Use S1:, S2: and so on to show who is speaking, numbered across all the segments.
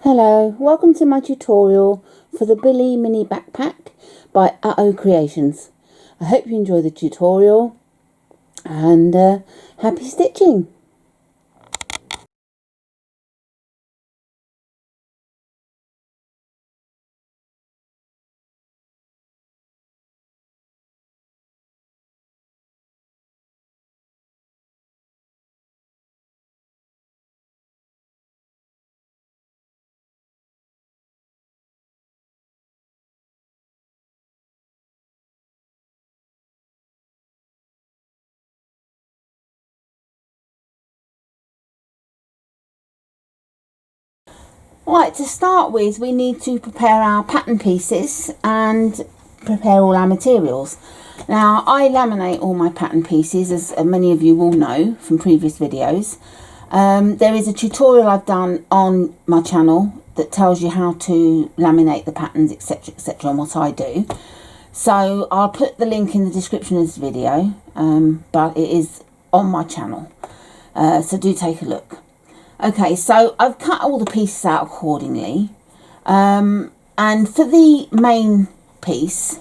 S1: Hello, welcome to my tutorial for the Billy Mini Backpack by UhOh Creations. I hope you enjoy the tutorial and happy stitching. Right, to start with, we need to prepare our pattern pieces and prepare all our materials. Now, I laminate all my pattern pieces, as many of you will know from previous videos. There is a tutorial I've done on my channel that tells you how to laminate the patterns, etc, etc, and what I do. So I'll put the link in the description of this video, but it is on my channel, so do take a look. Okay, so I've cut all the pieces out accordingly, and for the main piece,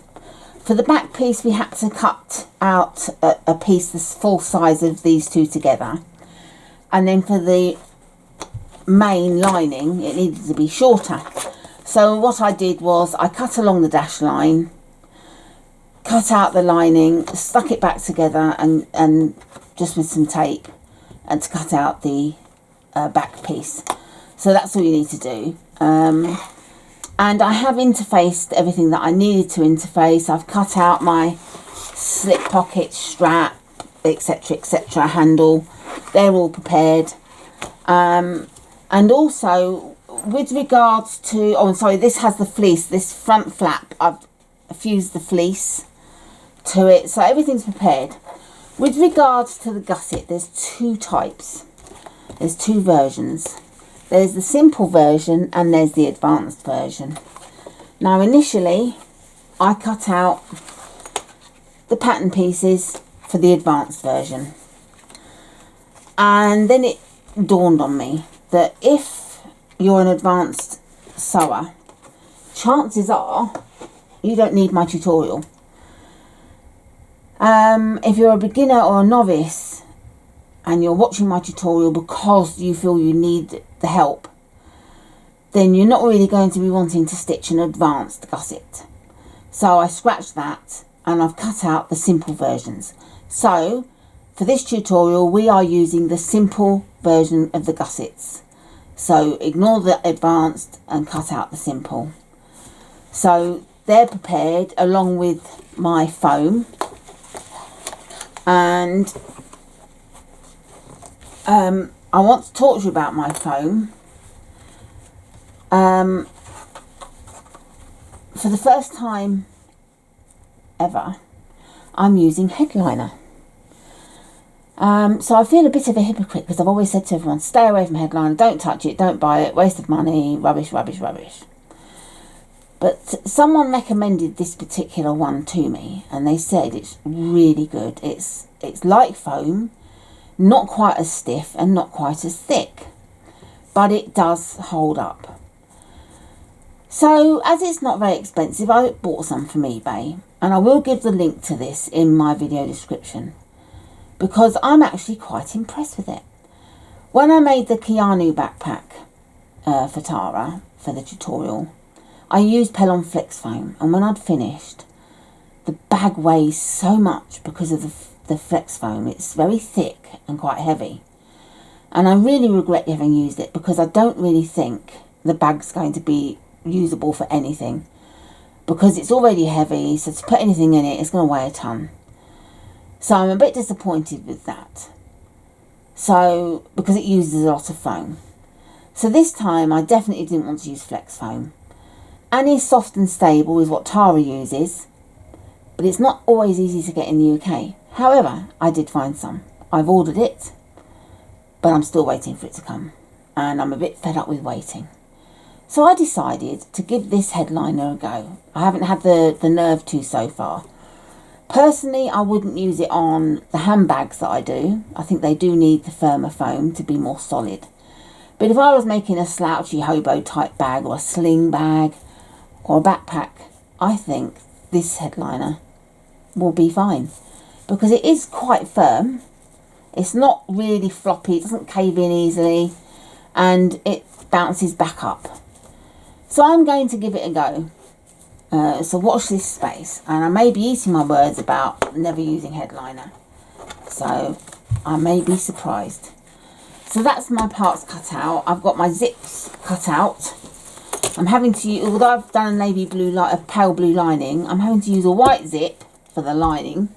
S1: for the back piece, we had to cut out a piece that's full size of these two together, and then for the main lining it needed to be shorter. So what I did was I cut along the dash line, cut out the lining, stuck it back together and just with some tape, and to cut out the back piece. So that's all you need to do. And I have interfaced everything that I needed to interface. I've cut out my slip pocket, strap, etc, etc, handle. They're all prepared. And also with regards to, oh, I'm sorry, this has the fleece, this front flap, I've fused the fleece to it, so everything's prepared. With regards to the gusset, there's two types. There's two versions. There's the simple version and there's the advanced version. Now initially I cut out the pattern pieces for the advanced version, and then it dawned on me that if you're an advanced sewer, chances are you don't need my tutorial. If you're a beginner or a novice and you're watching my tutorial because you feel you need the help, then you're not really going to be wanting to stitch an advanced gusset. So I scratched that and I've cut out the simple versions. So for this tutorial we are using the simple version of the gussets. So ignore the advanced and cut out the simple. So they're prepared along with my foam, and I want to talk to you about my foam. For the first time ever, I'm using headliner. So I feel a bit of a hypocrite because I've always said to everyone, stay away from headliner, don't touch it, don't buy it, waste of money, rubbish, rubbish, rubbish. But someone recommended this particular one to me and they said it's really good. It's like foam, not quite as stiff and not quite as thick, but it does hold up. So as it's not very expensive, I bought some from eBay, and I will give the link to this in my video description because I'm actually quite impressed with it. When I made the Keanu backpack for Tara for the tutorial, I used Pellon Flex foam, and when I'd finished, the bag weighs so much because of the flex foam. It's very thick and quite heavy, and I really regret having used it because I don't really think the bag's going to be usable for anything because it's already heavy, so to put anything in it, it's going to weigh a ton. So I'm a bit disappointed with that, so because it uses a lot of foam. So this time I definitely didn't want to use flex foam. Any soft and stable is what Tara uses, but it's not always easy to get in the UK. However, I did find some. I've ordered it, but I'm still waiting for it to come, and I'm a bit fed up with waiting. So I decided to give this headliner a go. I haven't had the nerve to so far. Personally, I wouldn't use it on the handbags that I do. I think they do need the firmer foam to be more solid. But if I was making a slouchy hobo type bag or a sling bag or a backpack, I think this headliner will be fine, because it is quite firm. It's not really floppy, it doesn't cave in easily, and it bounces back up. So I'm going to give it a go. So watch this space, and I may be eating my words about never using headliner, so I may be surprised. So that's my parts cut out. I've got my zips cut out. I'm having to use, although I've done a navy blue, a pale blue lining, I'm having to use a white zip for the lining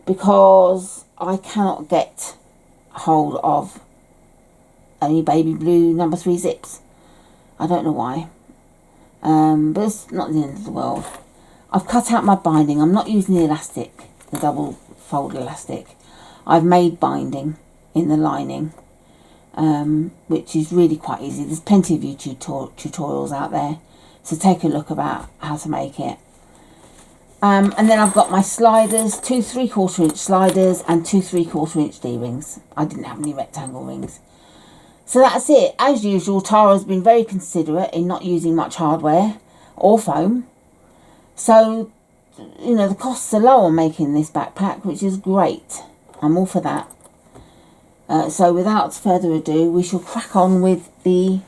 S1: because I cannot get hold of any baby blue number 3 zips. I don't know why. But it's not the end of the world. I've cut out my binding. I'm not using the elastic, the double fold elastic. I've made binding in the lining, which is really quite easy. There's plenty of YouTube tutorials out there, so take a look about how to make it. And then I've got my sliders, 2 3/4 inch sliders and 2 3/4 inch D-rings. I didn't have any rectangle rings. So that's it. As usual, Tara's been very considerate in not using much hardware or foam. So, you know, the costs are low on making this backpack, which is great. I'm all for that. So without further ado, we shall crack on with the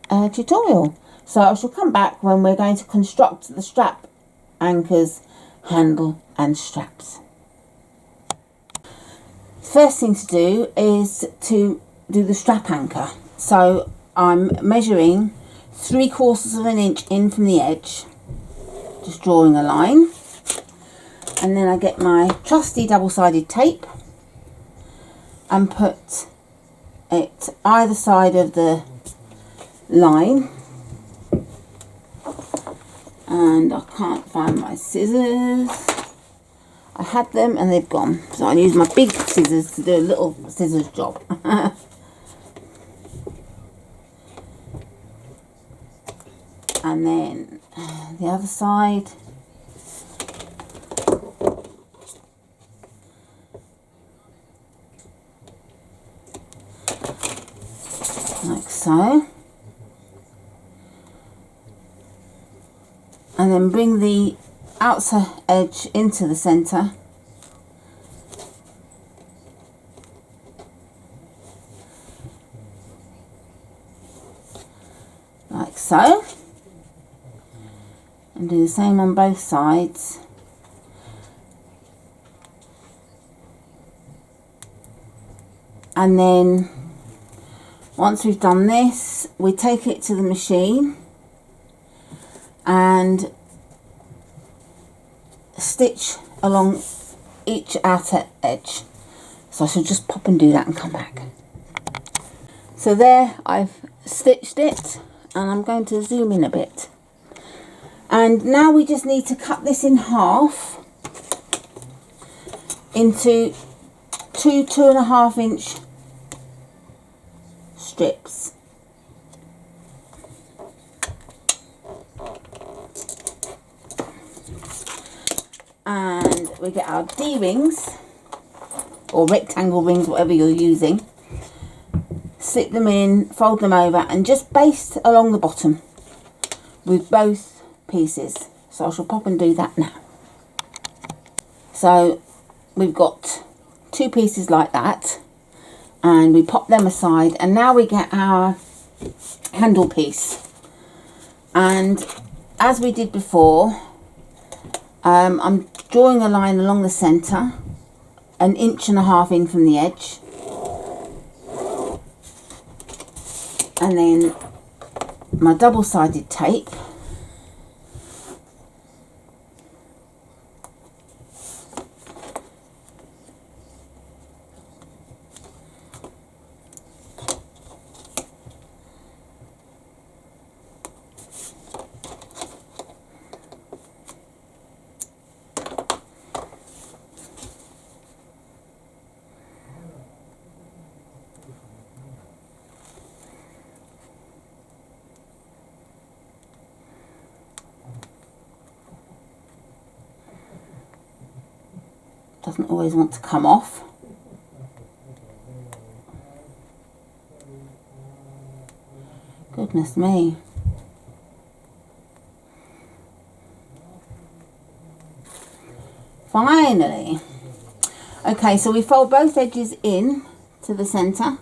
S1: tutorial. So I shall come back when we're going to construct the strap, anchors, handle and straps. First thing to do is to do the strap anchor. So I'm measuring 3/4 inch in from the edge, just drawing a line, and then I get my trusty double-sided tape and put it either side of the line. And I can't find my scissors. I had them and they've gone, so I use my big scissors to do a little scissors job. And then the other side. Like so. And then bring the outer edge into the centre. Like so. And do the same on both sides. And then once we've done this, we take it to the machine and stitch along each outer edge. So I shall just pop and do that and come back. So there, I've stitched it, and I'm going to zoom in a bit. And now we just need to cut this in half into 2 2.5 inch strips. And we get our D-rings or rectangle rings, whatever you're using, slip them in, fold them over and just baste along the bottom with both pieces. So I shall pop and do that now. So we've got 2 pieces like that, and we pop them aside, and now we get our handle piece. And as we did before, I'm drawing a line along the centre, 1.5 inches in from the edge, and then my double-sided tape, doesn't always want to come off. Goodness me. Finally. Okay, so we fold both edges in to the centre.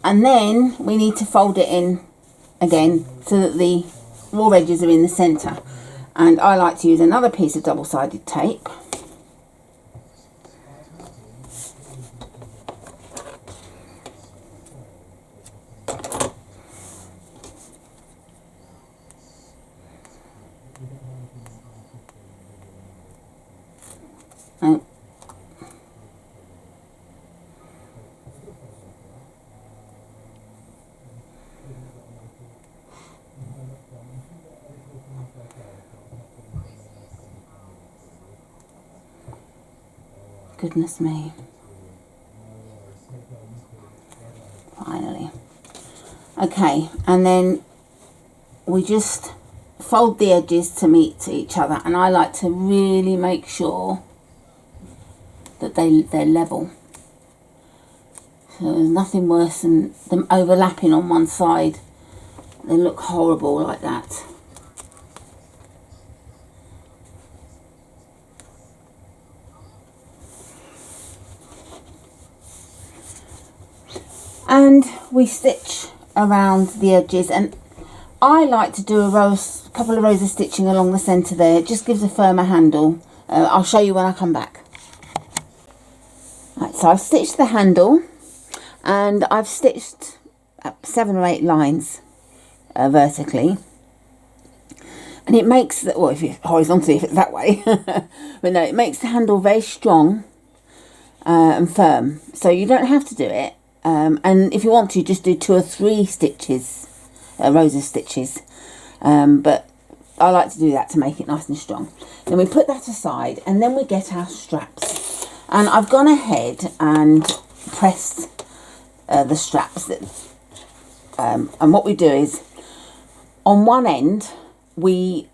S1: And then we need to fold it in again so that the raw edges are in the centre. And I like to use another piece of double-sided tape. And goodness me. Finally. Okay, and then we just fold the edges to meet each other, and I like to really make sure that they're level. So there's nothing worse than them overlapping on one side. They look horrible like that. And we stitch around the edges, and I like to do a couple of rows of stitching along the centre there. It just gives a firmer handle. I'll show you when I come back. Right, so I've stitched the handle, and I've stitched 7 or 8 lines vertically, and it makes the, well, if you horizontally, if it's that way, but no, it makes the handle very strong and firm. So you don't have to do it. And if you want to, just do 2 or 3 stitches, rows of stitches, but I like to do that to make it nice and strong. Then we put that aside, and then we get our straps, and I've gone ahead and pressed the straps and what we do is, on one end we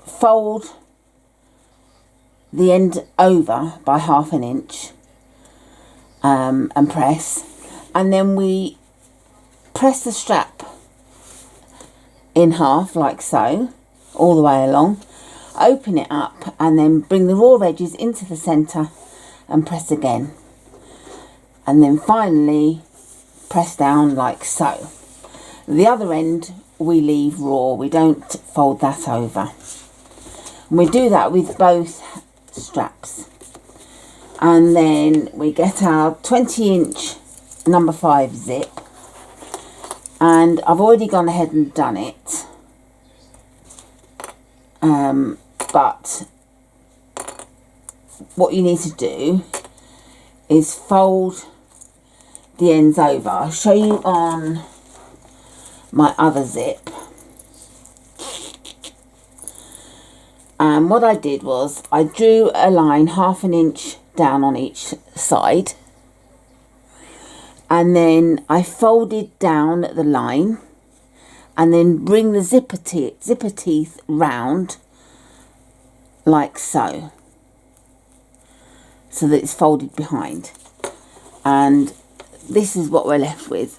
S1: fold the end over by 1/2 inch and press, and then we press the strap in half like so, all the way along, open it up, and then bring the raw edges into the centre and press again, and then finally press down like so. The other end we leave raw, we don't fold that over, and we do that with both straps. And then we get our 20-inch number 5 zip, and I've already gone ahead and done it, but what you need to do is fold the ends over. I'll show you on my other zip. And what I did was I drew a line 1/2 inch down on each side, and then I folded down the line, and then bring the zipper teeth round like so, so that it's folded behind. And this is what we're left with.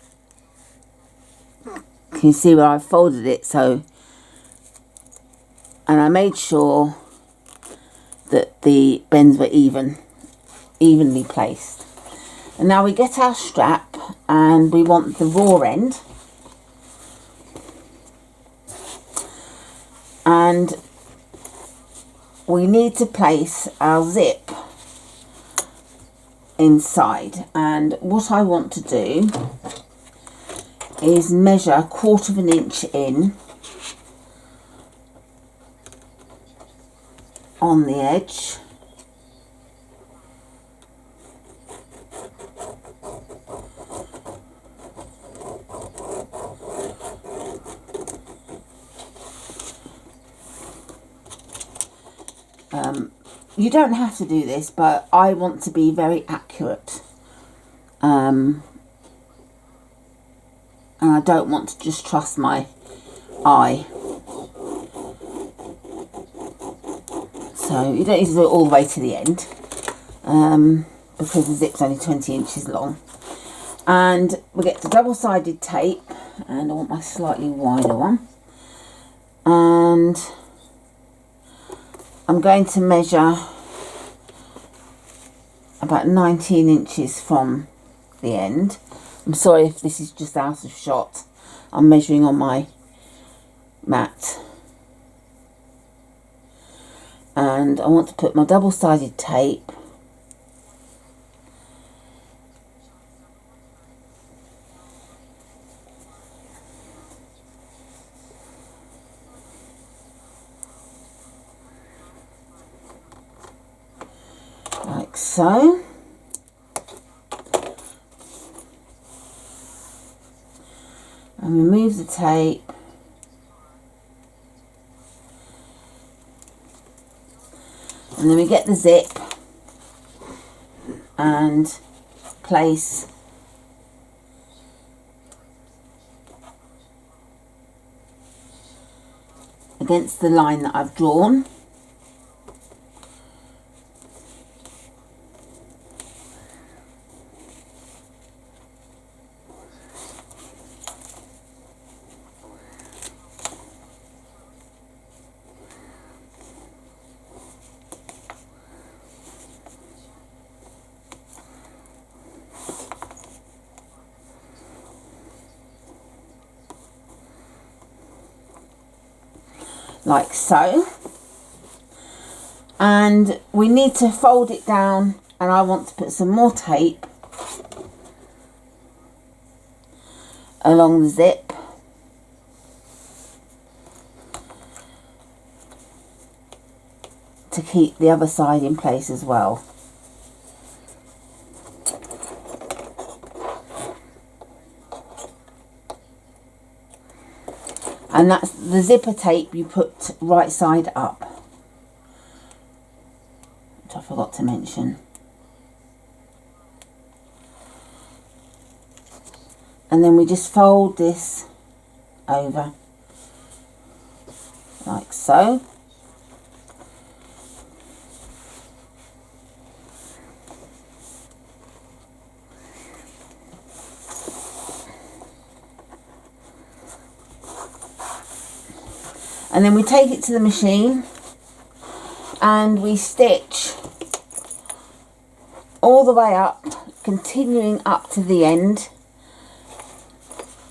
S1: Can you see where I folded it? So, and I made sure that the bends were evenly placed. And now we get our strap, and we want the raw end, and we need to place our zip inside. And what I want to do is measure 1/4 inch in on the edge, you don't have to do this, but I want to be very accurate and I don't want to just trust my eye. So you don't need to do it all the way to the end, because the zip's only 20 inches long. And we get the double-sided tape, and I want my slightly wider one. And I'm going to measure about 19 inches from the end. I'm sorry if this is just out of shot. I'm measuring on my mat. And I want to put my double-sided tape like so. And remove the tape. And then we get the zip and place against the line that I've drawn. Like so. And we need to fold it down, and I want to put some more tape along the zip to keep the other side in place as well. And that's the zipper tape you put right side up, which I forgot to mention. And then we just fold this over like so. And then we take it to the machine and we stitch all the way up, continuing up to the end,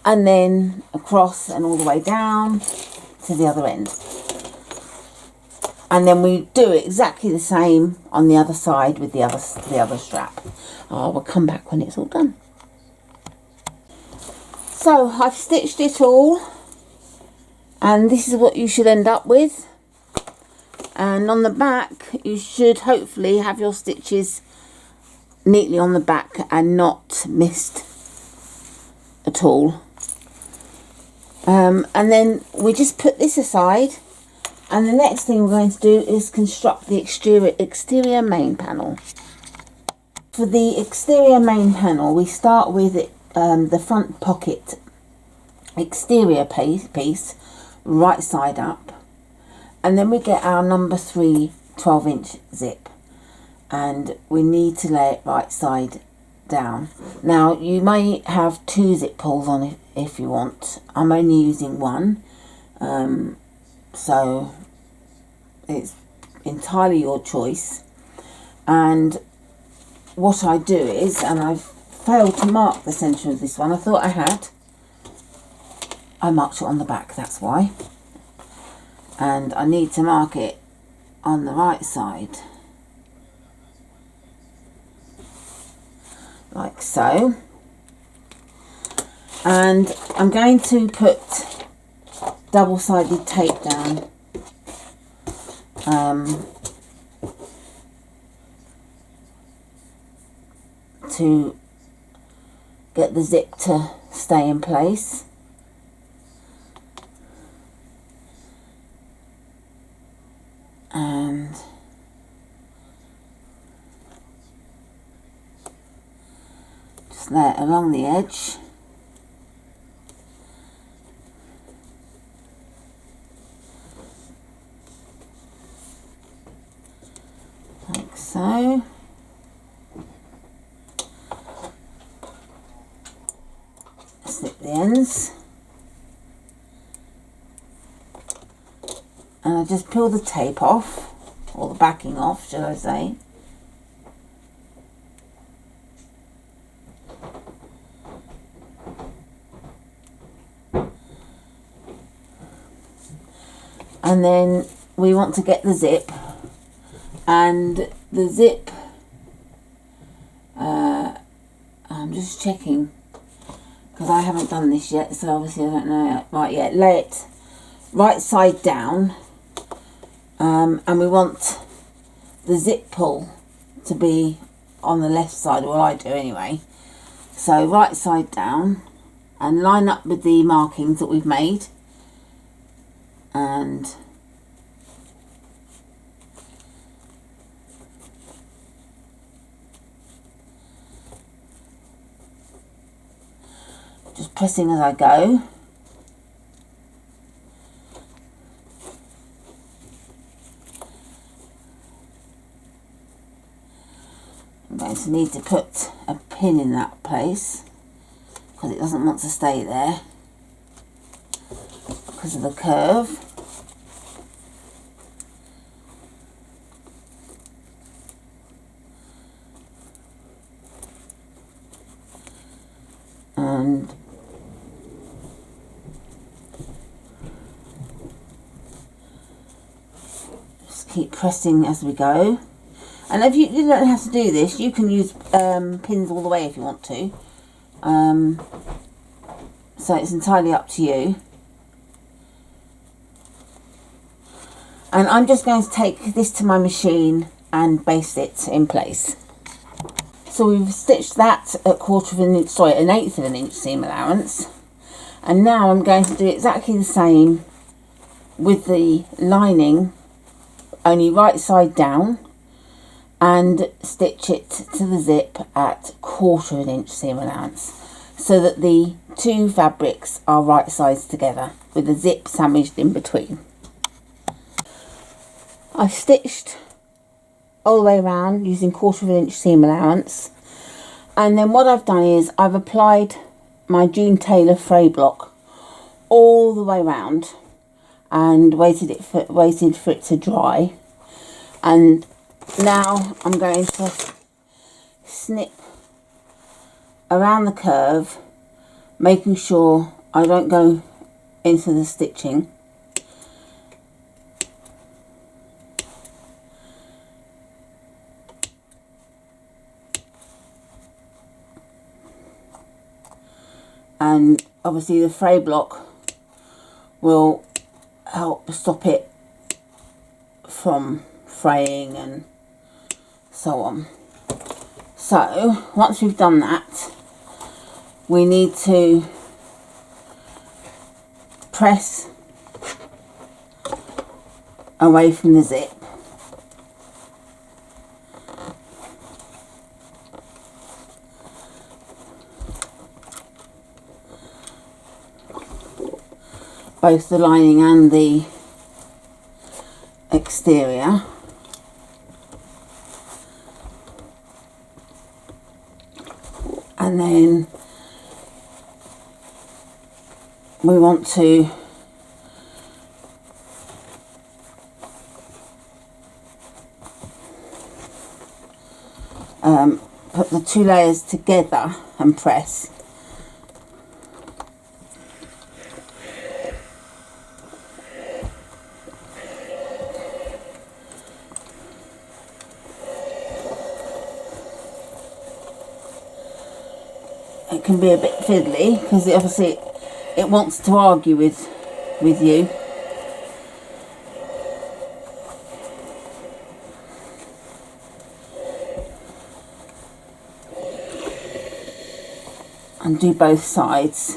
S1: and then across and all the way down to the other end. And then we do exactly the same on the other side with the other strap. We'll come back when it's all done. So I've stitched it all, and this is what you should end up with. And on the back you should hopefully have your stitches neatly on the back and not missed at all. And then we just put this aside, and the next thing we're going to do is construct the exterior main panel. For the exterior main panel, we start with the front pocket exterior piece right side up, and then we get our number 3 12-inch zip, and we need to lay it right side down. Now you may have 2 zip pulls on it if you want. I'm only using 1, so it's entirely your choice. And what I do is, and I've failed to mark the centre of this one, I thought I had. I marked it on the back, that's why. And I need to mark it on the right side, like so. And I'm going to put double-sided tape down to get the zip to stay in place. And Just lay it along the edge. Like so. Snip the ends. And I just peel the tape off, or the backing off, shall I say. And then we want to get the zip, and the zip, I'm just checking because I haven't done this yet, so obviously I don't know. Right, yeah, lay it right side down, and we want the zip pull to be on the left side, well I do anyway. So right side down and line up with the markings that we've made, and just pressing as I go. I'm going to need to put a pin in that place because it doesn't want to stay there because of the curve. And just keep pressing as we go. And if you don't have to do this, you can use pins all the way if you want to. So it's entirely up to you. And I'm just going to take this to my machine and baste it in place. So we've stitched that at an eighth of an inch seam allowance. And now I'm going to do exactly the same with the lining, only right side down, and stitch it to the zip at 1/4 of an inch seam allowance, so that the two fabrics are right sides together with the zip sandwiched in between. I've stitched all the way around using 1/4 of an inch seam allowance, and then what I've done is I've applied my June Taylor fray block all the way around and waited for it to dry. And now I'm going to snip around the curve, making sure I don't go into the stitching. And obviously the fray block will help stop it from fraying and so on. So once we've done that, we need to press away from the zip. Both the lining and the exterior. And then we want to put the two layers together and press. It can be a bit fiddly because obviously it wants to argue with you. And do both sides.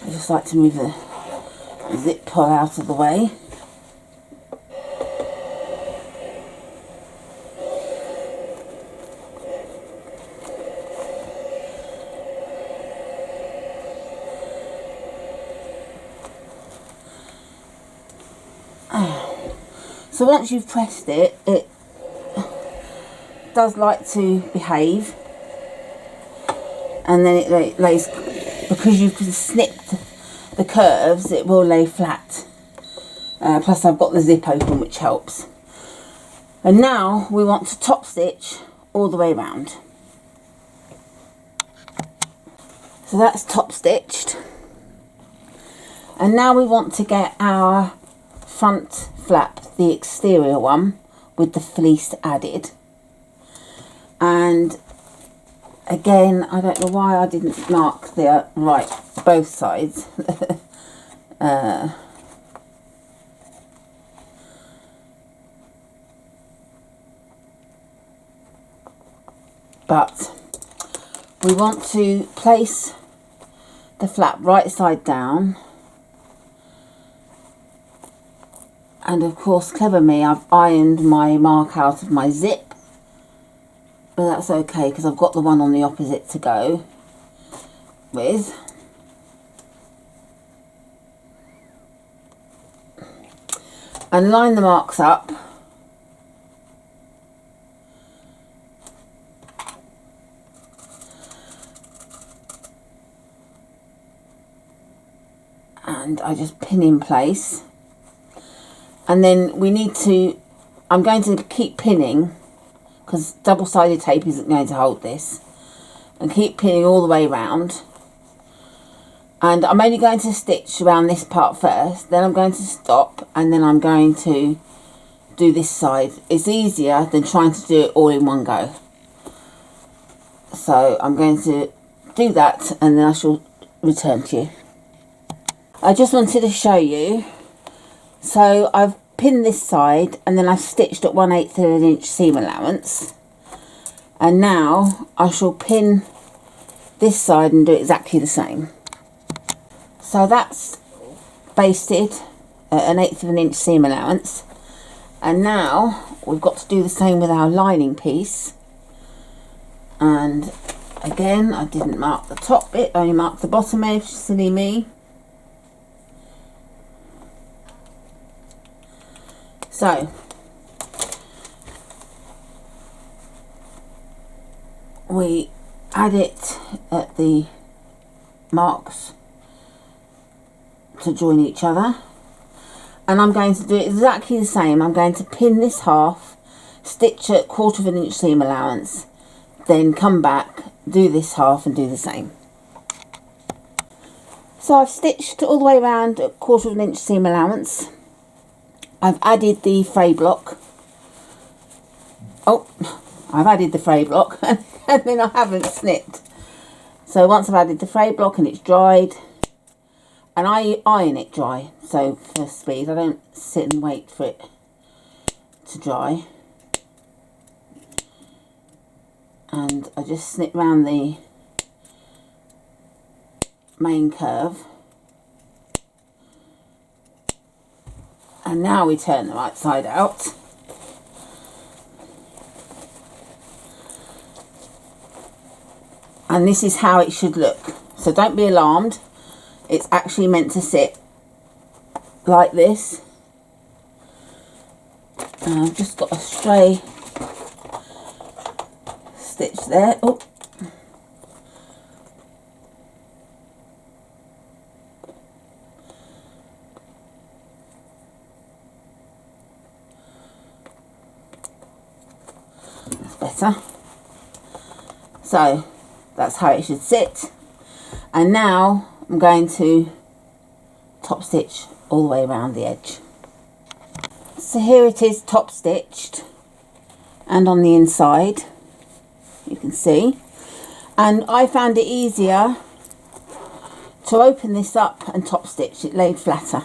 S1: I just like to move the zip pull out of the way. So once you've pressed it, it does like to behave, and then it lays, because you've snipped the curves, it will lay flat. Plus I've got the zip open, which helps. And now we want to top stitch all the way around. So that's top stitched. And now we want to get our front flap, the exterior one, with the fleece added. And again, I don't know why I didn't mark the right both sides. But we want to place the flap right side down. And of course, clever me, I've ironed my mark out of my zip. But that's okay, because I've got the one on the opposite to go with. And line the marks up. And I just pin in place. And then we need to, I'm going to keep pinning, because double-sided tape isn't going to hold this, and keep pinning all the way around. And I'm only going to stitch around this part first, then I'm going to stop, and then I'm going to do this side. It's easier than trying to do it all in one go. So I'm going to do that, and then I shall return to you. I just wanted to show you. So I've pinned this side, and then I've stitched at 1/8 of an inch seam allowance. And now I shall pin this side and do exactly the same. So that's basted at 1/8 of an inch seam allowance. And now we've got to do the same with our lining piece. And again, I didn't mark the top bit, only marked the bottom edge, silly me. So we add it at the marks to join each other, and I'm going to do it exactly the same. I'm going to pin this half, stitch at 1/4 of an inch seam allowance, then come back, do this half and do the same. So I've stitched all the way around at 1/4 of an inch seam allowance. I've added the fray block. Oh, I've added the fray block and then I haven't snipped. So once I've added the fray block and it's dried, and I iron it dry, so for speed, I don't sit and wait for it to dry. And I just snip round the main curve. And now we turn the right side out. And this is how it should look. So don't be alarmed. It's actually meant to sit like this. And I've just got a stray stitch there. Oh. Better. So that's how it should sit. And now I'm going to top stitch all the way around the edge. So here it is, top stitched, and on the inside you can see. And I found it easier to open this up and top stitch. It laid flatter.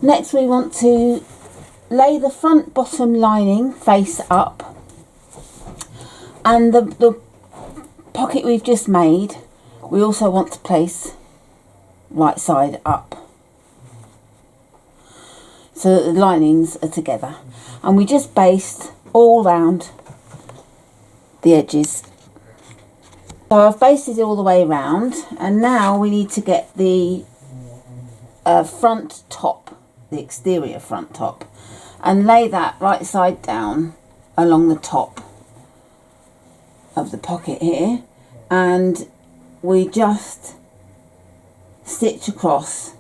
S1: Next we want to lay the front bottom lining face up, and the pocket we've just made, we also want to place right side up so that the linings are together, and we just basted all round the edges. So I've basted it all the way around, and now we need to get the front top, the exterior front top, and lay that right side down along the top of the pocket here, and we just stitch across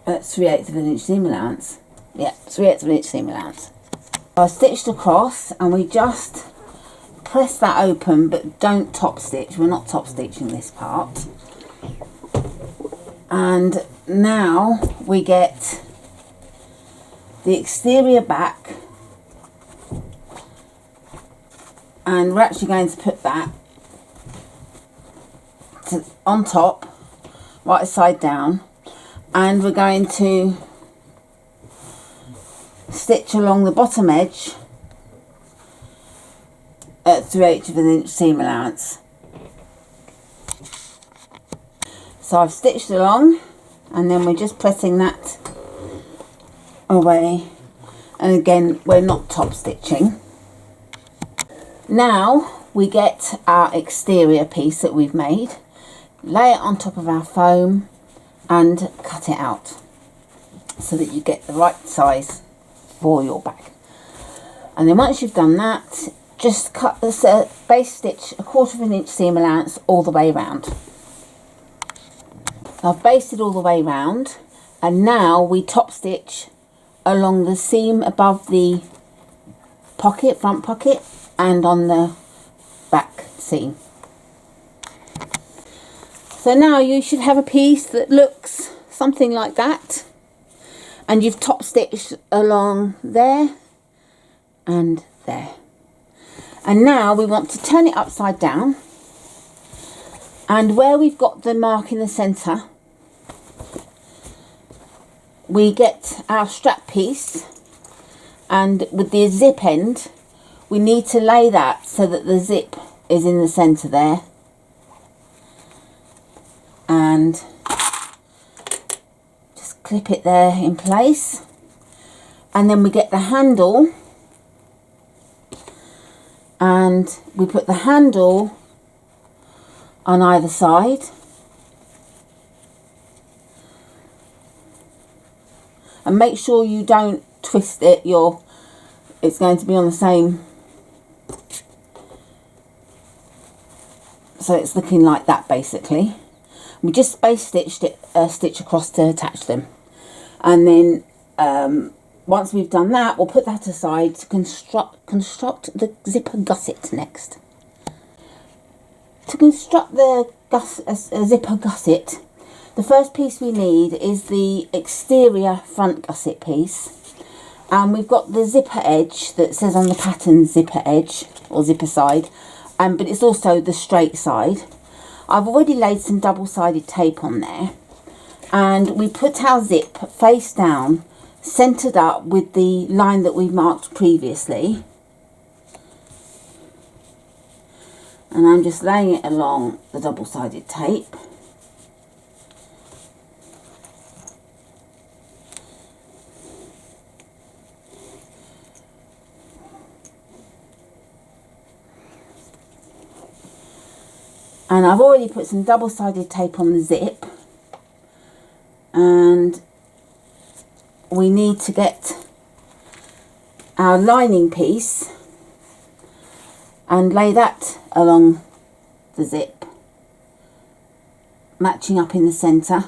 S1: that's 3/8 of an inch seam allowance. Yeah, 3/8 of an inch seam allowance. I stitched across, and we just press that open, but don't top stitch. We're not top stitching this part. And now we get the exterior back, and we're actually going to put that on top, right side down, and we're going to stitch along the bottom edge at 3/8 of an inch seam allowance. So I've stitched along, and then we're just pressing that away, and again we're not top stitching. Now we get our exterior piece that we've made, lay it on top of our foam and cut it out so that you get the right size for your back. And then once you've done that, just cut this base stitch 1/4 of an inch seam allowance all the way around. I've basted all the way round, and now we top stitch along the seam above the pocket, front pocket, and on the back seam. So now you should have a piece that looks something like that, and you've top stitched along there and there. And now we want to turn it upside down, and where we've got the mark in the centre, we get our strap piece, and with the zip end we need to lay that so that the zip is in the centre there, and just clip it there in place. And then we get the handle, and we put the handle on either side, and make sure you don't twist it. It's going to be on the same, so it's looking like that basically. We just space stitched it, stitch across to attach them, and then once we've done that, we'll put that aside to construct the zipper gusset next. To construct the zipper gusset, the first piece we need is the exterior front gusset piece, and we've got the zipper edge that says on the pattern zipper edge or zipper side, but it's also the straight side. I've already laid some double-sided tape on there, and we put our zip face down, centered up with the line that we marked previously, and I'm just laying it along the double-sided tape. And I've already put some double-sided tape on the zip, and we need to get our lining piece and lay that along the zip, matching up in the centre.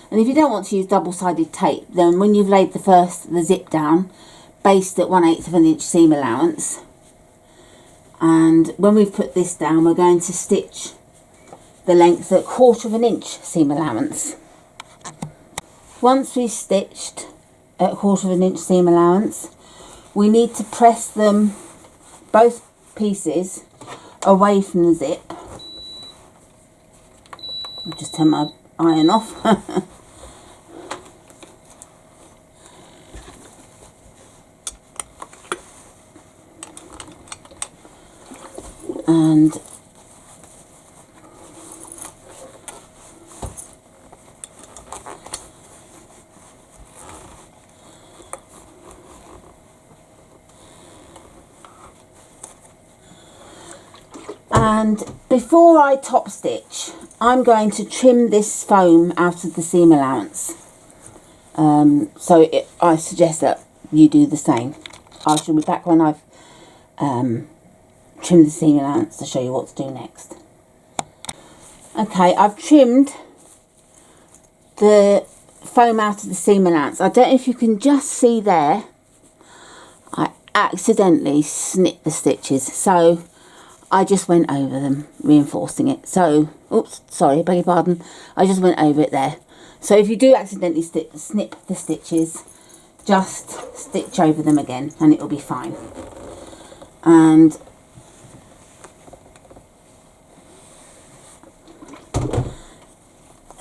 S1: And if you don't want to use double-sided tape, then when you've laid the zip down, baste at 1/8 of an inch seam allowance. And when we've put this down, we're going to stitch the length at 1/4 of an inch seam allowance. Once we've stitched at 1/4 of an inch seam allowance, we need to press them, both pieces, away from the zip. I'll just turn my iron off. And before I top stitch, I'm going to trim this foam out of the seam allowance. I suggest that you do the same. I shall be back when I've trimmed the seam allowance to show you what to do next. Okay, I've trimmed the foam out of the seam allowance. I don't know if you can just see there, I accidentally snipped the stitches, so I just went over them, reinforcing it. So, oops, sorry, beg your pardon, I just went over it there. So if you do accidentally snip the stitches, just stitch over them again and it will be fine. And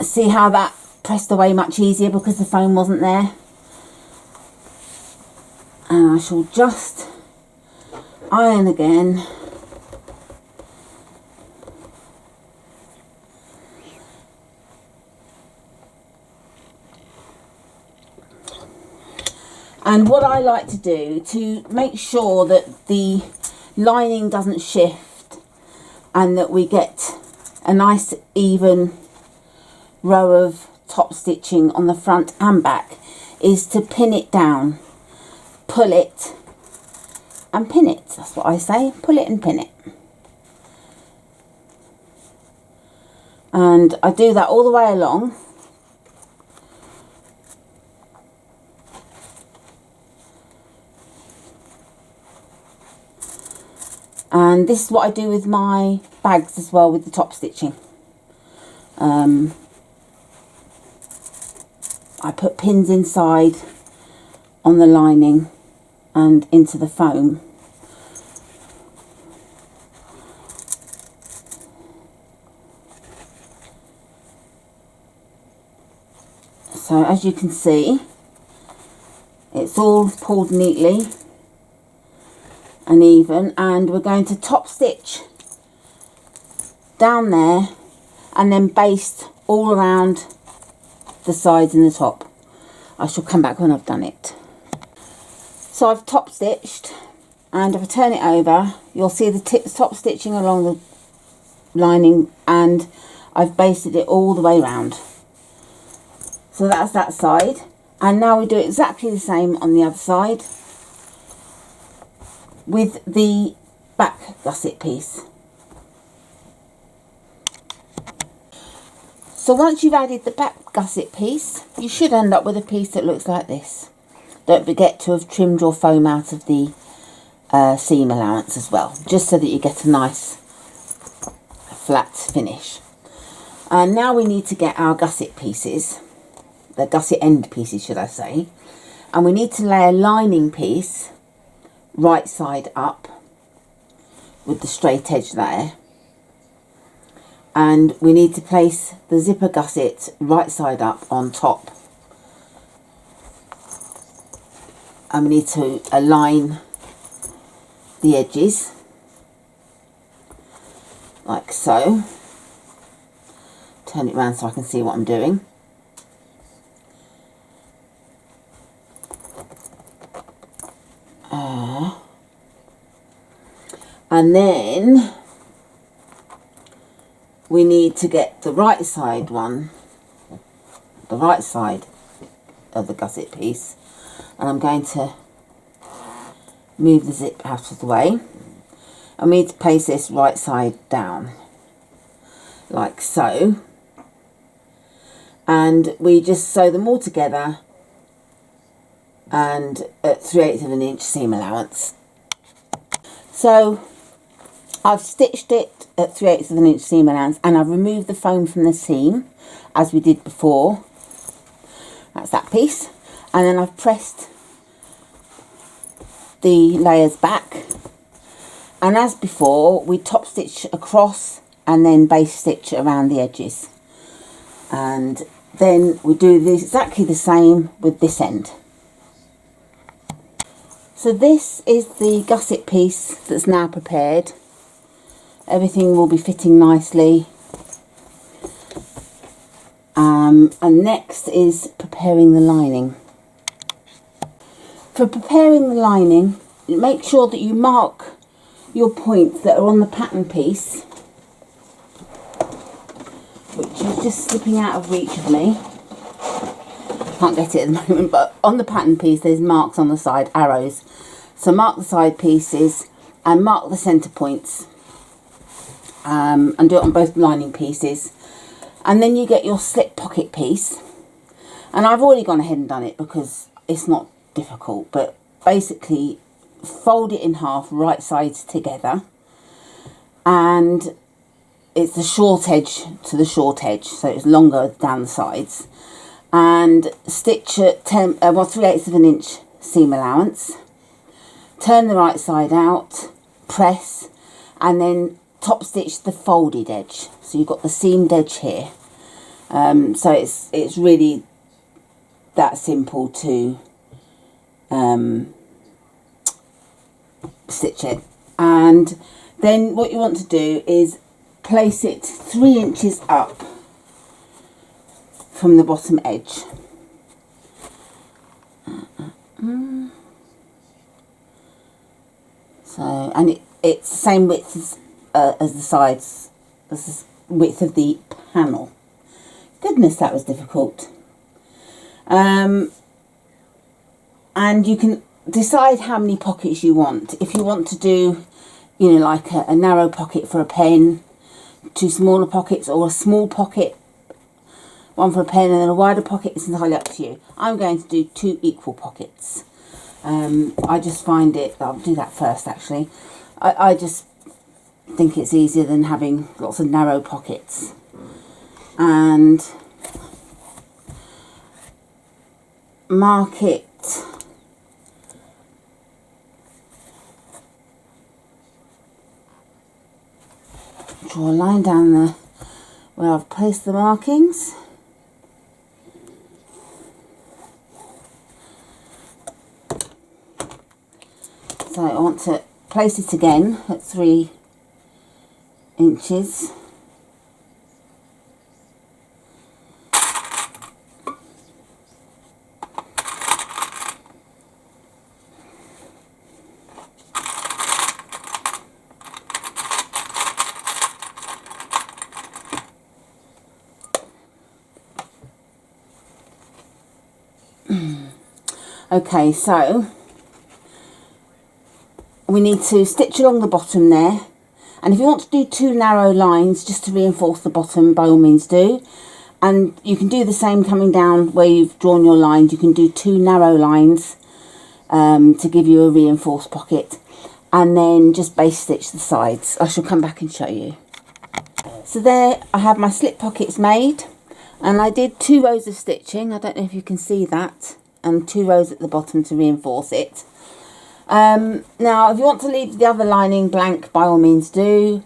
S1: see how that pressed away much easier because the foam wasn't there. And I shall just iron again. And what I like to do to make sure that the lining doesn't shift and that we get a nice even row of top stitching on the front and back is to pin it down, pull it and pin it. That's what I say, pull it and pin it. And I do that all the way along. And this is what I do with my bags as well, with the top stitching. I put pins inside on the lining and into the foam. So as you can see, it's all pulled neatly and even, and we're going to top stitch down there and then baste all around the sides and the top. I shall come back when I've done it. So I've top stitched, and if I turn it over you'll see the top stitching along the lining, and I've basted it all the way round. So that's that side, and now we do exactly the same on the other side with the back gusset piece. So once you've added the back gusset piece, you should end up with a piece that looks like this. Don't forget to have trimmed your foam out of the seam allowance as well, just so that you get a nice flat finish. And now we need to get our gusset pieces, the gusset end pieces should I say, and we need to lay a lining piece right side up with the straight edge there, and we need to place the zipper gusset right side up on top, and we need to align the edges like so. Turn it around so I can see what I'm doing. And then we need to get the right side one, the right side of the gusset piece, and I'm going to move the zip out of the way, and we need to place this right side down like so, and we just sew them all together and at 3/8 of an inch seam allowance. So I've stitched it at 3/8 of an inch seam allowance, and I've removed the foam from the seam as we did before. That's that piece. And then I've pressed the layers back, and as before we top stitch across and then base stitch around the edges. And then we do this exactly the same with this end. So this is the gusset piece that's now prepared. Everything will be fitting nicely. And next is preparing the lining. For preparing the lining, make sure that you mark your points that are on the pattern piece, which is just slipping out of reach of me. Can't get it at the moment, but on the pattern piece there's marks on the side, arrows. So mark the side pieces and mark the centre points, and do it on both lining pieces. And then you get your slip pocket piece, and I've already gone ahead and done it because it's not difficult, but basically fold it in half, right sides together, and it's the short edge to the short edge, so it's longer down the sides, and stitch at 3/8 of an inch seam allowance. Turn the right side out, press, and then top stitch the folded edge. So you've got the seamed edge here. So it's really that simple to stitch it. And then what you want to do is place it 3 inches up from the bottom edge. So, and it's the same width as the sides, as the width of the panel. Goodness, that was difficult. And you can decide how many pockets you want. If you want to do, you know, like a narrow pocket for a pen, 2 smaller pockets, or a small pocket, one for a pen and then a wider pocket, it's entirely up to you. I'm going to do 2 equal pockets. I just find it, I'll do that first actually. I just think it's easier than having lots of narrow pockets. And mark it draw a line down where I've placed the markings. So I want to place it again at 3 inches. Okay, so we need to stitch along the bottom there, and if you want to do 2 narrow lines just to reinforce the bottom, by all means do. And you can do the same coming down where you've drawn your lines. You can do 2 narrow lines to give you a reinforced pocket, and then just base stitch the sides. I shall come back and show you. So there I have my slip pockets made, and I did 2 rows of stitching. I don't know if you can see that, and 2 rows at the bottom to reinforce it. Now if you want to leave the other lining blank, by all means do.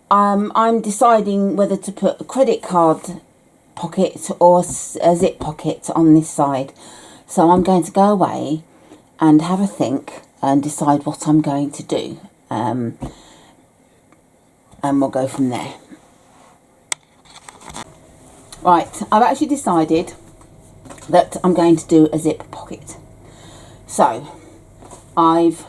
S1: I'm deciding whether to put a credit card pocket or a zip pocket on this side, so I'm going to go away and have a think and decide what I'm going to do, and we'll go from there. Right, I've actually decided that I'm going to do a zip pocket. So I've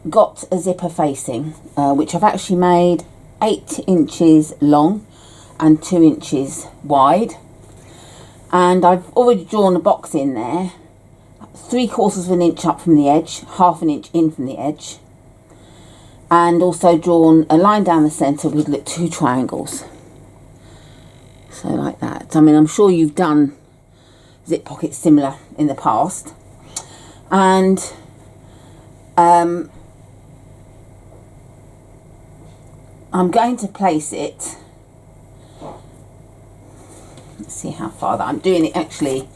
S1: got a zipper facing, which I've actually made 8 inches long and 2 inches wide, and I've already drawn a box in there 3/4 of an inch up from the edge, 1/2 an inch in from the edge, and also drawn a line down the centre with 2 triangles. So like that. I mean, I'm sure you've done zip pockets similar in the past. And I'm going to place it, let's see how far that, I'm doing it actually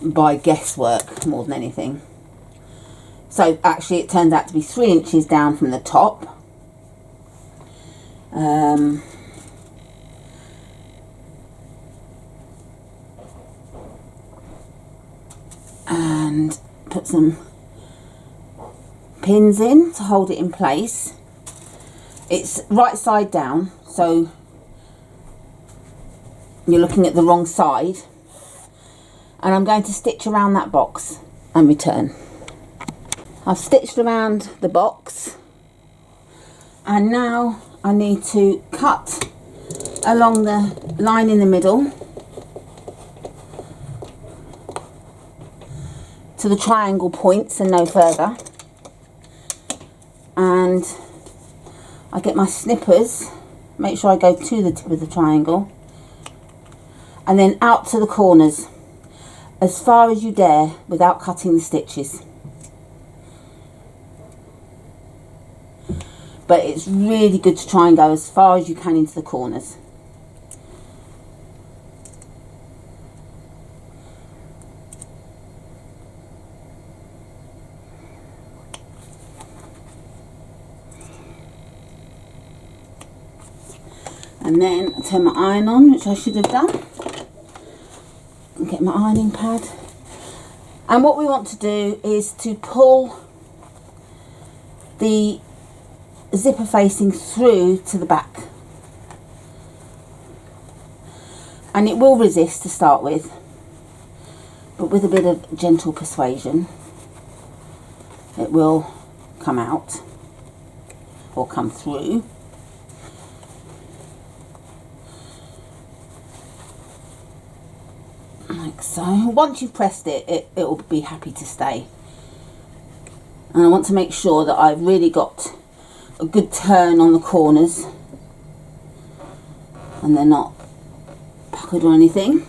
S1: by guesswork more than anything. So actually it turns out to be 3 inches down from the top. and put some pins in to hold it in place. It's right side down, so you're looking at the wrong side, and I'm going to stitch around that box and return. I've stitched around the box, and now I need to cut along the line in the middle to the triangle points and no further, and I get my snippers, make sure I go to the tip of the triangle, and then out to the corners as far as you dare without cutting the stitches. But it's really good to try and go as far as you can into the corners. And then I turn my iron on, which I should have done. And get my ironing pad. And what we want to do is to pull the zipper facing through to the back. And it will resist to start with, but with a bit of gentle persuasion, it will come out or come through. Like so. Once you've pressed it, it will be happy to stay. And I want to make sure that I've really got a good turn on the corners and they're not puckered or anything.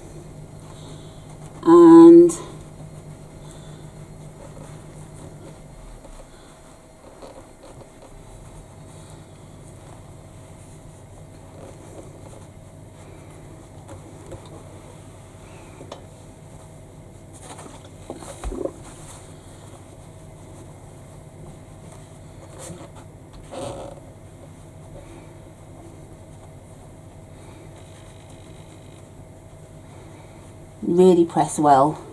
S1: And really press well.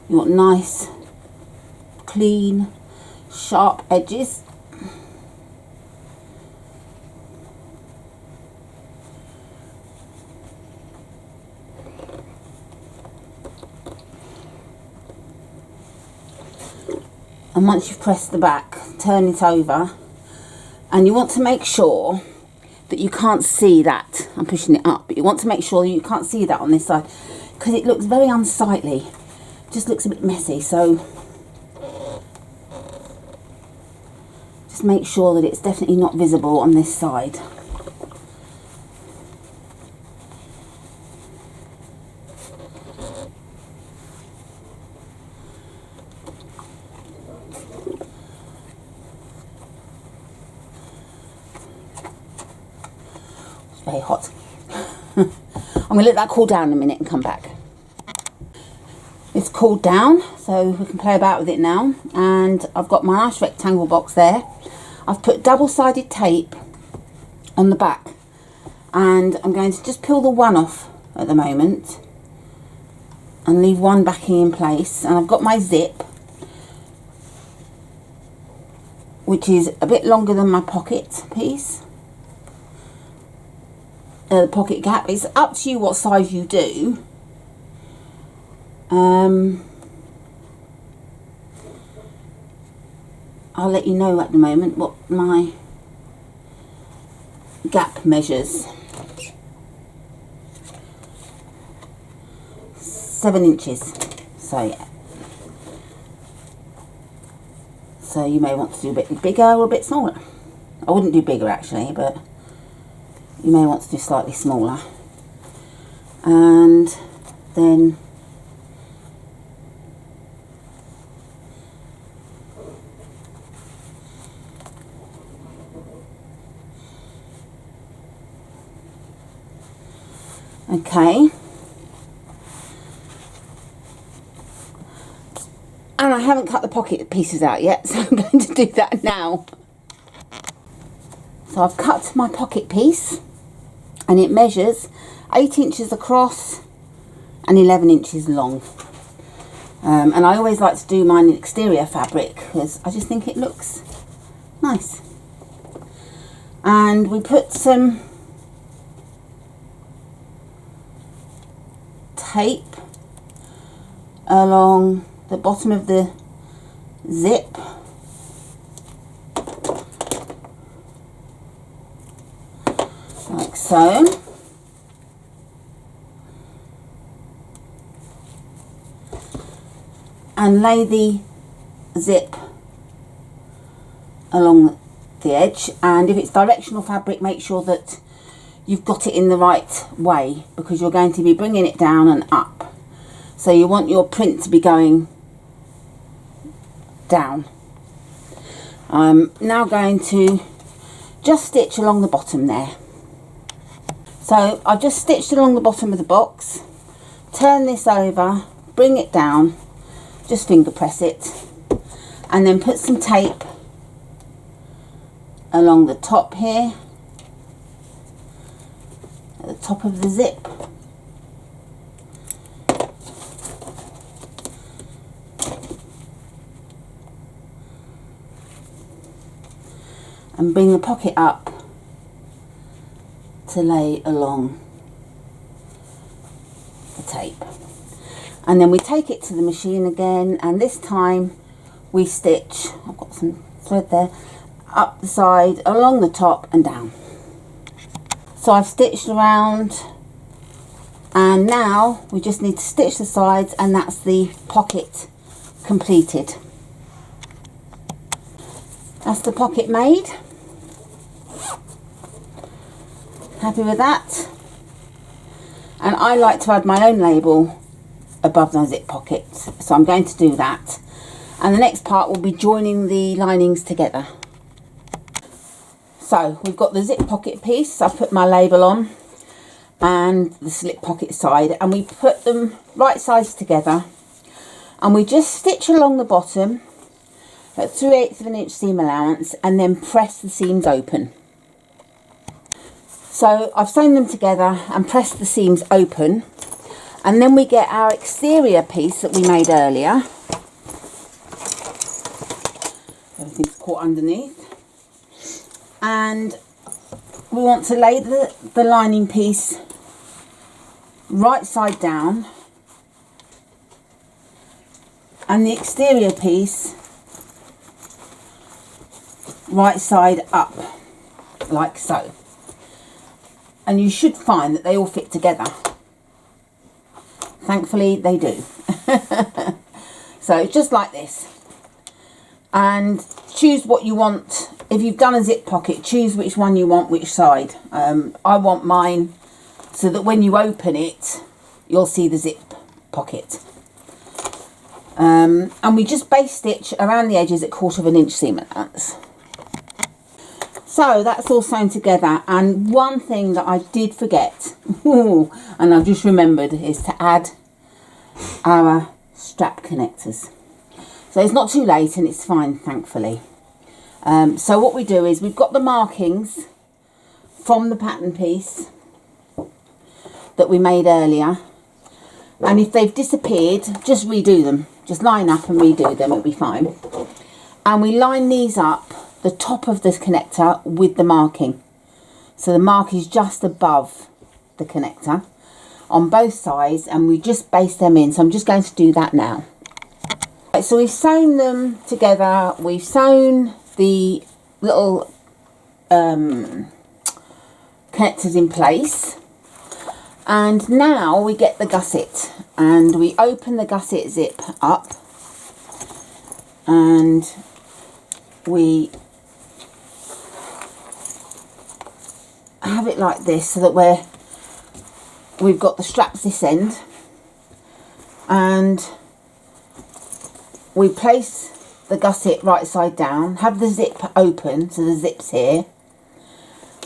S1: You want nice, clean, sharp edges. And once you've pressed the back, turn it over, and you want to make sure that you can't see that. I'm pushing it up, but you want to make sure you can't see that on this side, because it looks very unsightly. It just looks a bit messy, so just make sure that it's definitely not visible on this side. Very hot. I'm going to let that cool down in a minute and come back. It's cooled down, so we can play about with it now. And I've got my nice rectangle box there. I've put double-sided tape on the back, and I'm going to just peel the one off at the moment and leave one backing in place. And I've got my zip, which is a bit longer than my pocket piece. The pocket gap. It's up to you what size you do. I'll let you know at the moment what my gap measures. 7 inches. So yeah. So you may want to do a bit bigger or a bit smaller. I wouldn't do bigger actually, but you may want to do slightly smaller. And then okay, and I haven't cut the pocket pieces out yet, so I'm going to do that now. So I've cut my pocket piece, and it measures 8 inches across and 11 inches long. And I always like to do mine in exterior fabric because I just think it looks nice. And we put some tape along the bottom of the zip, like so. And lay the zip along the edge, and if it's directional fabric, make sure that you've got it in the right way, because you're going to be bringing it down and up, so you want your print to be going down. I'm now going to just stitch along the bottom there. So I've just stitched along the bottom of the box, turn this over, bring it down, just finger press it, and then put some tape along the top here, at the top of the zip. And bring the pocket up to lay along the tape. And then we take it to the machine again, and this time we stitch, I've got some thread there, up the side, along the top and down. So I've stitched around, and now we just need to stitch the sides, and that's the pocket completed. That's the pocket made. Happy with that? And I like to add my own label above my zip pocket, so I'm going to do that. And the next part will be joining the linings together. So we've got the zip pocket piece, I've put my label on, and the slip pocket side, and we put them right sides together, and we just stitch along the bottom at 3/8 of an inch seam allowance, and then press the seams open. So I've sewn them together and pressed the seams open, and then we get our exterior piece that we made earlier. Everything's caught underneath. And we want to lay the lining piece right side down, and the exterior piece right side up, like so. And you should find that they all fit together. Thankfully they do. So just like this. And choose what you want. If you've done a zip pocket, choose which one you want, which side. I want mine so that when you open it, you'll see the zip pocket. And we just base stitch around the edges at 1/4 of an inch seam allowance. So that's all sewn together, and one thing that I did forget, and I've just remembered, is to add our strap connectors. So it's not too late, and it's fine, thankfully. So what we do is we've got the markings from the pattern piece that we made earlier, and if they've disappeared, just redo them. Just line up and redo them, it'll be fine. And we line these up, the top of this connector, with the marking. So the mark is just above the connector on both sides, and we just base them in. So I'm just going to do that now. Right, so we've sewn them together, we've sewn the little connectors in place, and now we get the gusset, and we open the gusset zip up, and we have it like this, so that we've got the straps this end, and we place the gusset right side down, have the zip open, so the zip's here,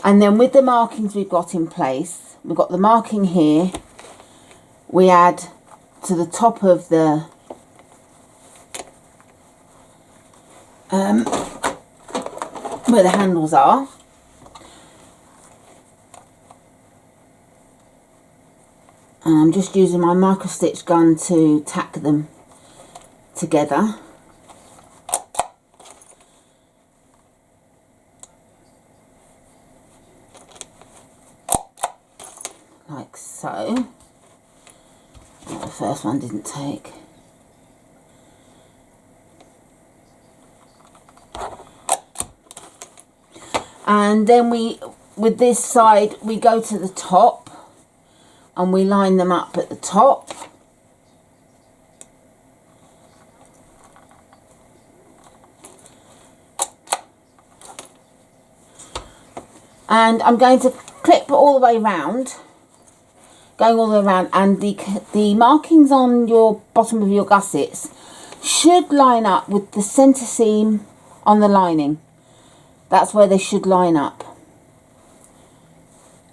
S1: and then with the markings we've got in place, we've got the marking here, we add to the top of the where the handles are, and I'm just using my micro stitch gun to tack them together. Like so. Oh, the first one didn't take. And then with this side, we go to the top and we line them up at the top. And I'm going to clip all the way round, going all the way around, and the markings on your bottom of your gussets should line up with the centre seam on the lining. That's where they should line up.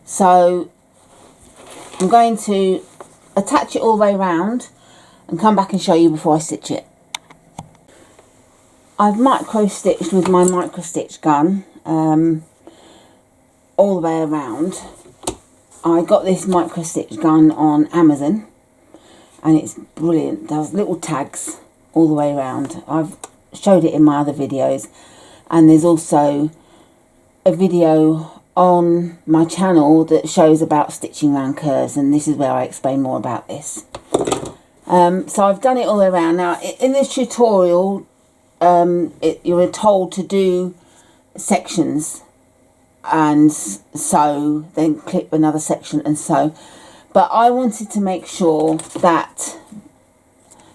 S1: So I'm going to attach it all the way around and come back and show you before I stitch it. I've micro stitched with my micro stitch gun all the way around. I got this micro stitch gun on Amazon and it's brilliant. It does little tags all the way around. I've showed it in my other videos, and there's also a video on my channel that shows about stitching round curves, and this is where I explain more about this. So I've done it all the way around. Now in this tutorial you're told to do sections and sew, then clip another section and sew, but I wanted to make sure that,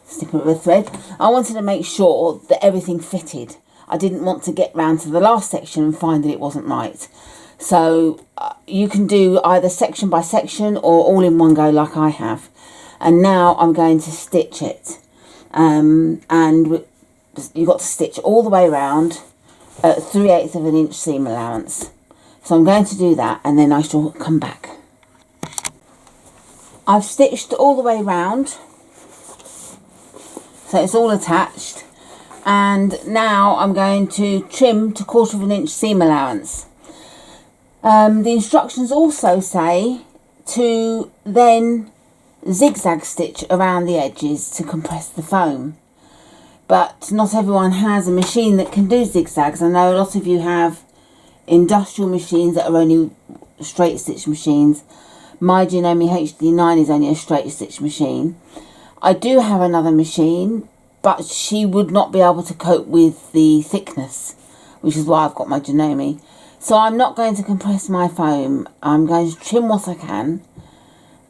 S1: snip of a thread, I wanted to make sure that everything fitted. I didn't want to get round to the last section and find that it wasn't right. So you can do either section by section or all in one go like I have. And now I'm going to stitch it. And you've got to stitch all the way around at 3/8 of an inch seam allowance. So I'm going to do that and then I shall come back. I've stitched all the way round, so it's all attached. And now I'm going to trim to 1/4 of an inch seam allowance. The instructions also say to then zigzag stitch around the edges to compress the foam, but not everyone has a machine that can do zigzags. I know a lot of you have industrial machines that are only straight stitch machines. My Janome HD9 is only a straight stitch machine. I do have another machine, but she would not be able to cope with the thickness, which is why I've got my Janome. So I'm not going to compress my foam. I'm going to trim what I can,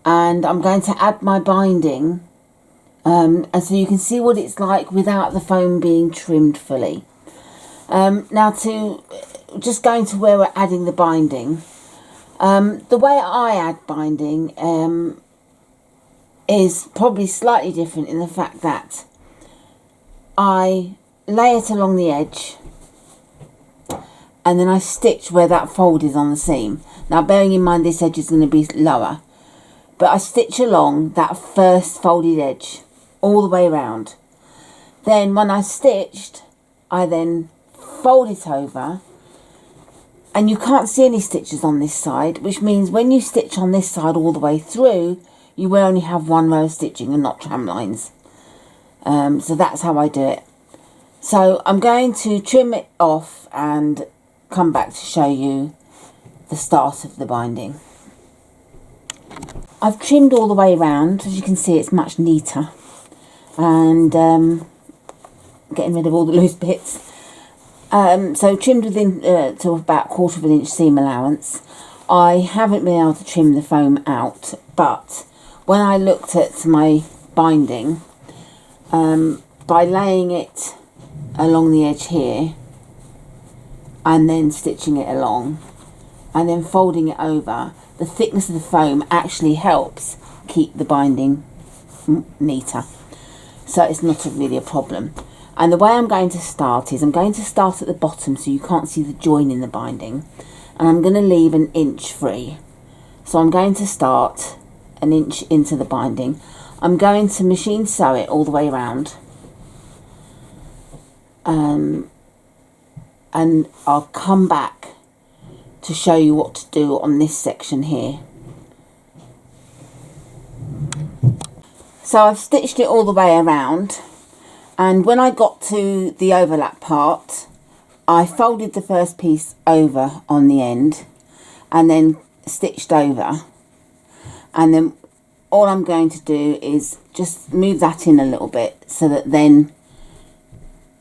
S1: and I'm going to add my binding, and so you can see what it's like without the foam being trimmed fully. Now just going to where we're adding the binding. The way I add binding is probably slightly different in the fact that I lay it along the edge and then I stitch where that fold is on the seam. Now bearing in mind this edge is going to be lower, but I stitch along that first folded edge all the way around. Then when I stitched, I then fold it over, and you can't see any stitches on this side, which means when you stitch on this side all the way through, you will only have one row of stitching and not tram lines. So that's how I do it. So I'm going to trim it off and come back to show you the start of the binding. I've trimmed all the way around. As you can see, it's much neater, and getting rid of all the loose bits. So trimmed within to about 1/4 of an inch seam allowance. I haven't been able to trim the foam out, but when I looked at my binding, by laying it along the edge here and then stitching it along and then folding it over, the thickness of the foam actually helps keep the binding neater, so it's not really a problem. And the way I'm going to start is I'm going to start at the bottom so you can't see the join in the binding, and I'm going to leave an inch free. So I'm going to start an inch into the binding. I'm going to machine sew it all the way around, and I'll come back to show you what to do on this section here. So I've stitched it all the way around, And when I got to the overlap part, I folded the first piece over on the end and then stitched over, and then all I'm going to do is just move that in a little bit so that then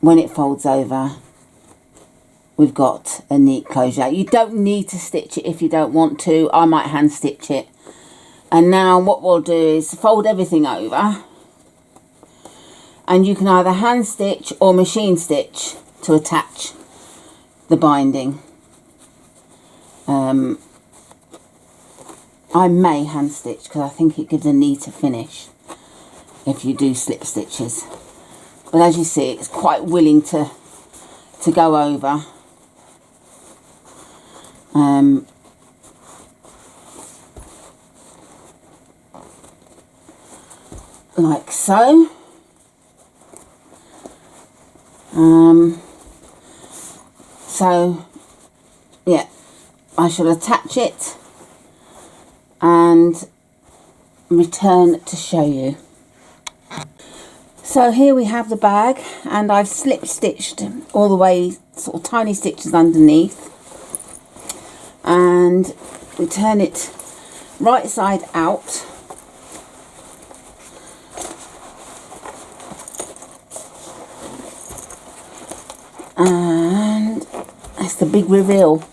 S1: when it folds over we've got a neat closure. You don't need to stitch it if you don't want to. I might hand stitch it. And now what we'll do is fold everything over, and you can either hand stitch or machine stitch to attach the binding. I may hand stitch because I think it gives a neater finish if you do slip stitches. But as you see, it's quite willing to go over. Like so. So yeah, I shall attach it and return to show you. So here we have the bag, and I've slip stitched all the way, sort of tiny stitches underneath, and we turn it right side out. And that's the big reveal.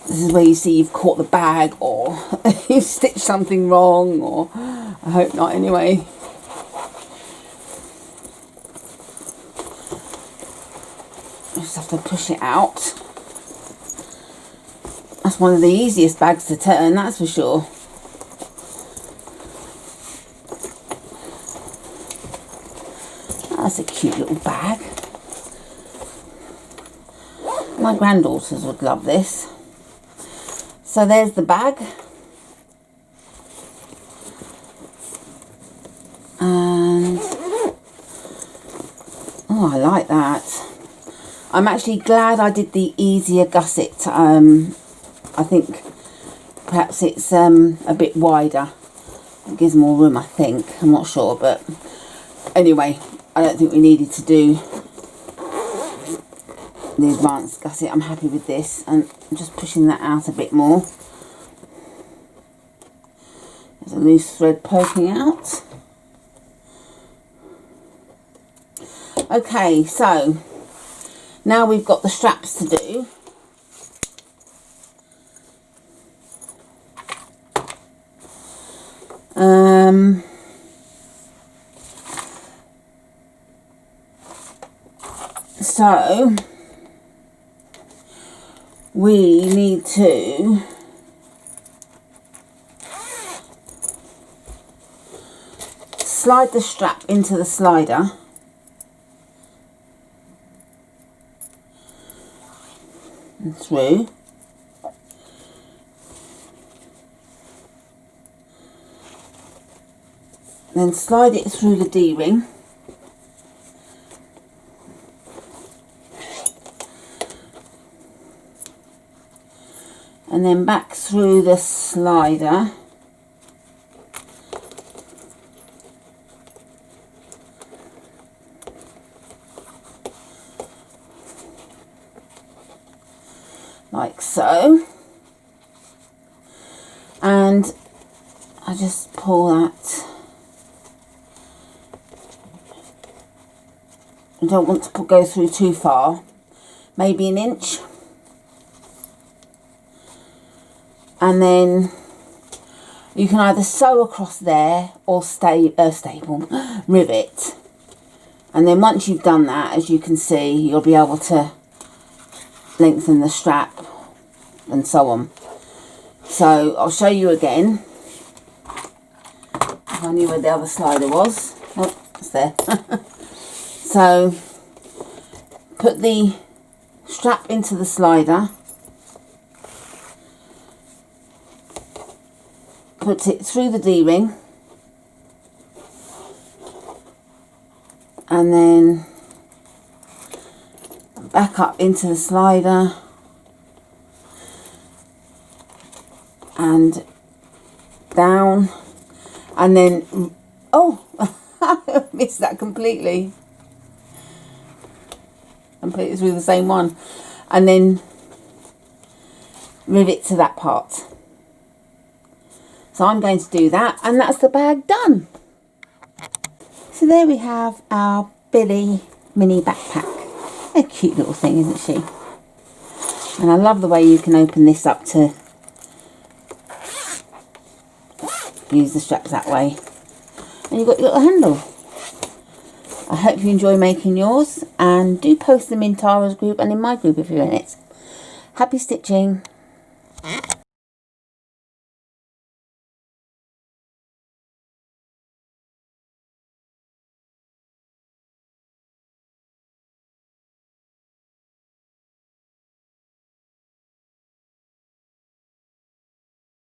S1: This is where you see you've caught the bag, or you've stitched something wrong, or I hope not anyway. Just have to push it out. That's one of the easiest bags to turn, that's for sure. That's a cute little bag. My granddaughters would love this. So there's the bag. And oh, I like that. I'm actually glad I did the easier gusset. I think perhaps it's a bit wider. It gives more room, I think. I'm not sure, but anyway, I don't think we needed to do the advanced gusset. I'm happy with this, and I'm just pushing that out a bit more. There's a loose thread poking out. Okay, so now we've got the straps to do. So we need to slide the strap into the slider and through. Then slide it through the D-ring. And then back through the slider. Like so. And I just pull that. I don't want to go through too far, maybe an inch. And then you can either sew across there or staple, rivet. And then once you've done that, as you can see, you'll be able to lengthen the strap and so on. So I'll show you again. If I knew where the other slider was. Oh, it's there. So put the strap into the slider. Put it through the D-ring, and then back up into the slider and down, and then oh Missed that completely. And put it through the same one. And then rivet to that part. So I'm going to do that, and that's the bag done. So there we have our Billy mini backpack. A cute little thing, isn't she? And I love the way you can open this up to use the straps that way. And you've got your little handle. I hope you enjoy making yours, and do post them in Tara's group and in my group if you're in it. Happy stitching.